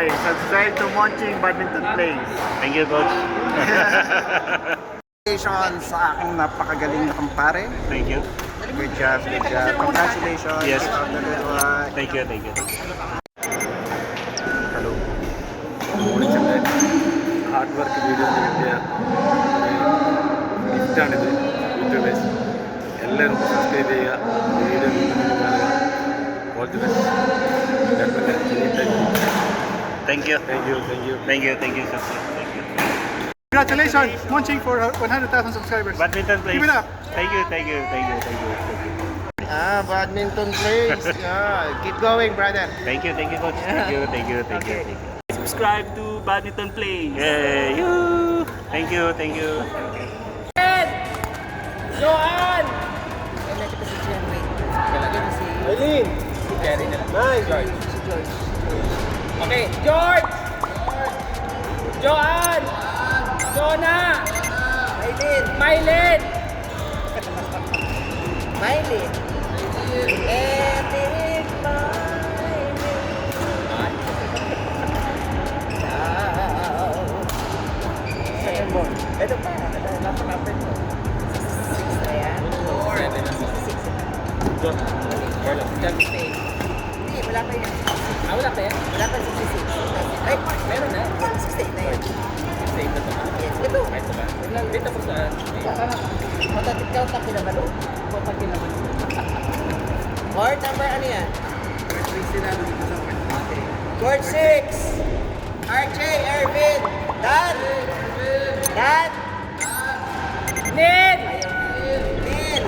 Okay, subscribe to Monching Badminton Plays. Thank you, Coach. Congratulations sa aking napakagaling na kumpare. Thank you. Good job, good job. Congratulations. Yes. Thank you. Thank you. Hello മോളിച്ചൻ്റെ hard work videos കിട്ടിയ ഗിഫ്റ്റാണിത് യൂട്യൂബേഴ്സ്. എല്ലാവരും സബ്സ്ക്രൈബ് ചെയ്യുക, വീഡിയോ കാണുക. All the best. Thank you. Thank you. Thank you, sir. Thank you. Congratulations, Monching for 100,000 subscribers. Badminton Plays. Give it up. Thank you. Badminton Plays. Keep going, brother. Thank you, Coach. Thank you. Subscribe to Badminton Plays. Yay! You. Thank you. Joan! Eileen! Nice! Okay, George! Joan! Jonah! Mylene! Ito pa, napakapit mo. 66 na yan. Hindi, wala pa yan. Wala pa yan? Wala pa 66. Ay, Meron na? 68 na yan. Save na to ba? Yes, ito. Ito ba? Dito po saan? Matatit ka ang kinabalo. Court number ano yan? Court 6. RJ, Ervin. Dan. Nin! Lin.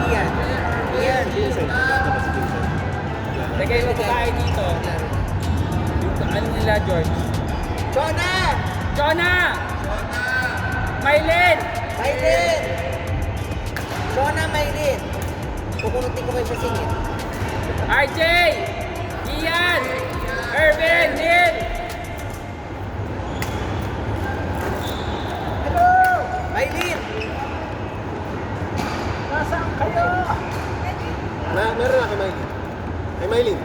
Ian. Lagay mo babae dito. Yung ano nila, George? Jonah! Mylene! Maylin. Kukunutin ko kayo sa singit. RJ! Ian! Ervin! Neil! Maylin. Meron na kay Maylin. Kay Maylin.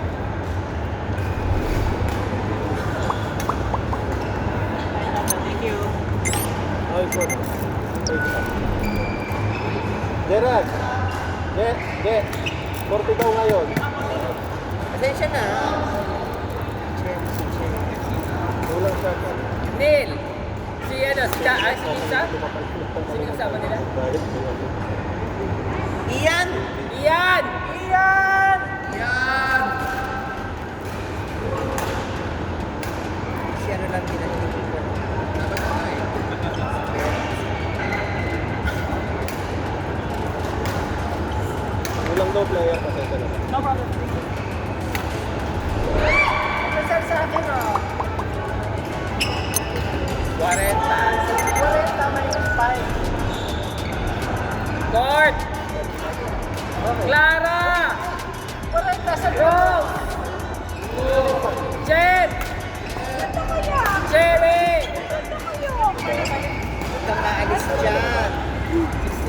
Thank you. Ay, po. Gerard. Ge. 40 daw ngayon. Pasensya na. Kulang siya. Neil! Si Lisa? Sino kasama nila? Ian. Ian! Si ano lang pinanilig ko. Kulang daw player. Pasensya na. No problem. Pasal sa akin, oh. 40. 40 minus 5. Court! Clara! 40 sa Rose! Jen! Cherry! Huwag kang maalis dyan.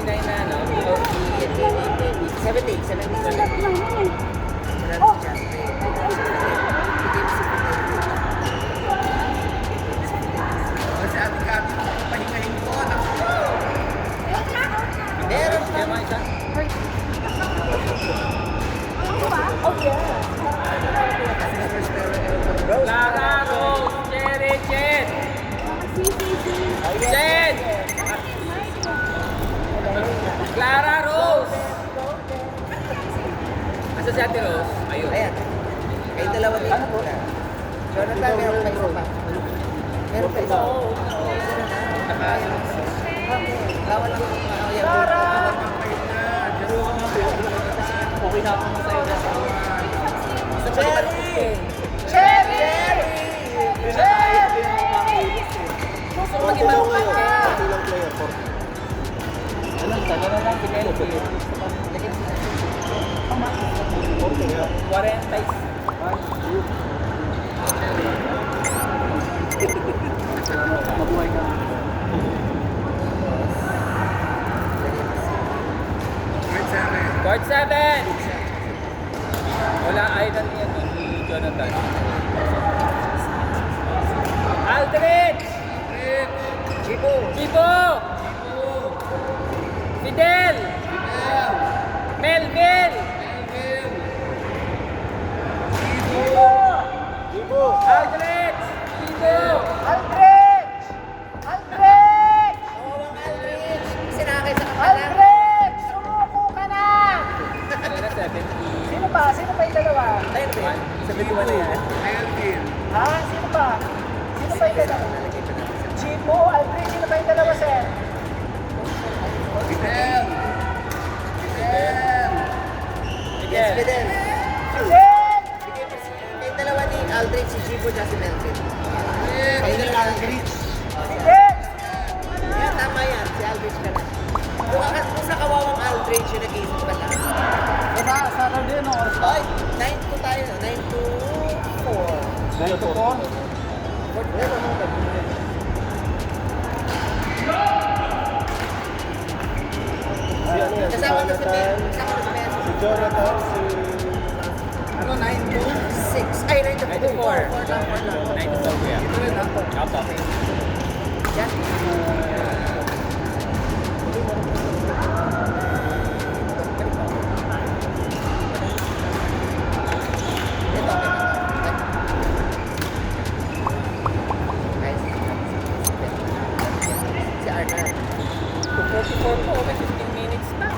69 na, no? 70. Meron pa. Kaya mga isa? Clara, Rose, Cherry, Jen! Jen! Clara, Rose! Asa si Ate Rose? Ayun. Ayan. Kayo dalawa dito. Jonathan, meron pa isa pa. Meron pa isa. Bawal lang yung Okay na ako sa'yo. Cherry! Gusto ko maging malungkot eh. Kulang player. 40. Alam, taga na lang, bigay ko yun. 40. Mabuhay ka. Court 7. Wala idol niya to, si Jonathan. Aldrich! Chibo. Chibo! Fidel! Melvin! Aldrich! Chibo! Aldrich! Aldrich! Kawawang Aldrich! Sinakay sa kapala. Aldrich! Sumuko ka na! Ano na, 70? Sino ba? Sino ba yung dalawa? Ayun ba? 71 na yan. Ha? Sino ba? Sino ba yung dalawa? Chibo, Aldrich, sino ba yung dalawa, sir? Miguel! Yes, Fidel. Fidel! Yung dalawa ni Aldrich, si Chibo, at si Melvin. Fidel Aldrich. Fidel! Yan, tama yan. Si Aldrich ka na. Kung sa kawawang Aldrich, yung nag-iisip ka na. Diba, Saturday, no? Oy, 9 to tayo, 9 to 4. 9 to 4? Kasama na si Ben. Kasama na si Ben. Si Jonathan, si... Ano, 9 to? 6. Ay, 9 to 4. 9 to 4. 9 to 4 kuya. Ito rin, ha? Opo. Yan. Ito. Si Arnar. 244 po, may 15 minutes na.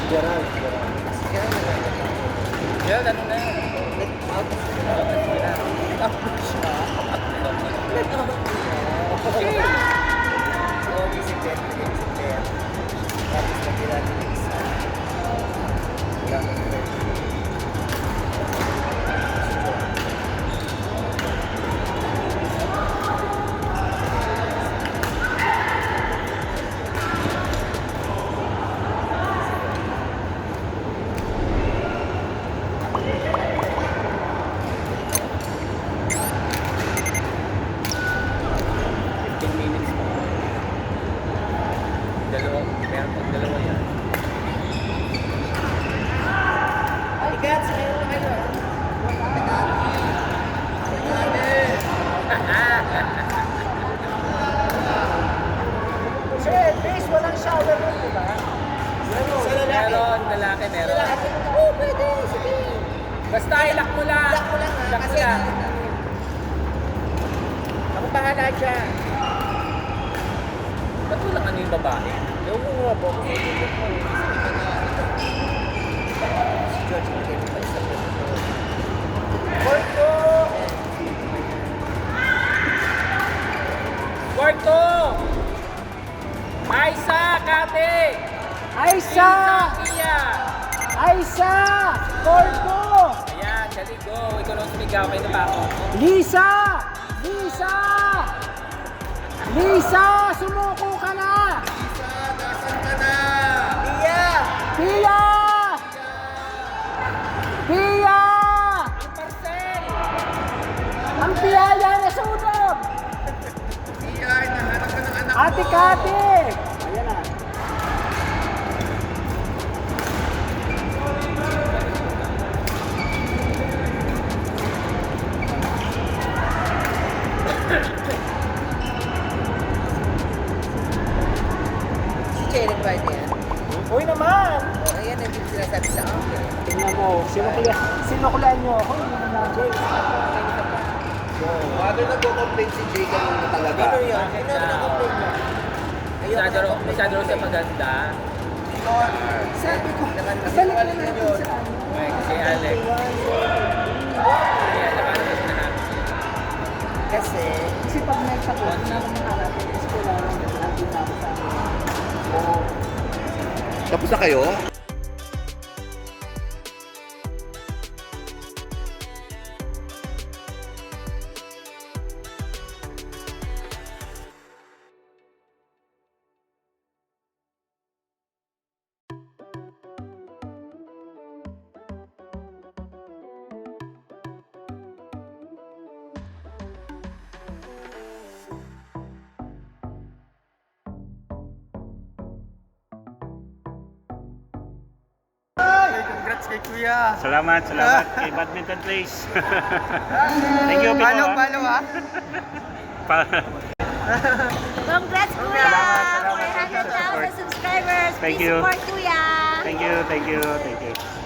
Gerald. Yan, ano na yun? Meron pang dalawa yan. Ay, God, sa kayo na kayo. Sir, please, walang shower room, di ba? Meron, lalaki, meron. Oh, pwede, sige. Basta ilak mo lang. Lock mo lang ha, Ilak mo kasi lang. ako bahala dyan. Ba't wala ano yung babae? Ewan ko nga po. Si George, okay, pa isa po. Porto! Porto! Aisa, Kate! Aisa! Iya! Aisa! Porto! Ayan, dali, go. Ikaw lang sumigaw, kayo na pa ako. Lisa! Lisa! Lisa! Sumuko ka na! Isa, dasan ka na! Pia! Pia! Pia! Ang parcel! Ang piyaya na sunog! Iya, hinahanap ka ng anak mo! Ate Kati! Ayan na. Si Jared ba yan? Uy naman! O, ayan, hindi ko sinasabi sa akin. Tingnan mo, sinukulaan niyo ako. Hindi naman James. Father, nagko-complain si Jay kanina talaga. Ano yun? Ano ang na-complain mo? Masyado raw siya maganda. Sabi ko, Kasi balik na balik na natin yun. sa ano. Okay, kasi Alex. Kaya naman ito na namin. Kasi pag may sakot, hindi naman nakarating. Kasi kailangan natin ako sa akin. Tapos na kayo? kay Kuya. Salamat kay Badminton Place. Thank you, Pito. Follow ah. Congrats, Kuya! Salamat, salamat. 400,000 subscribers. Thank Please you. support Kuya! Thank you.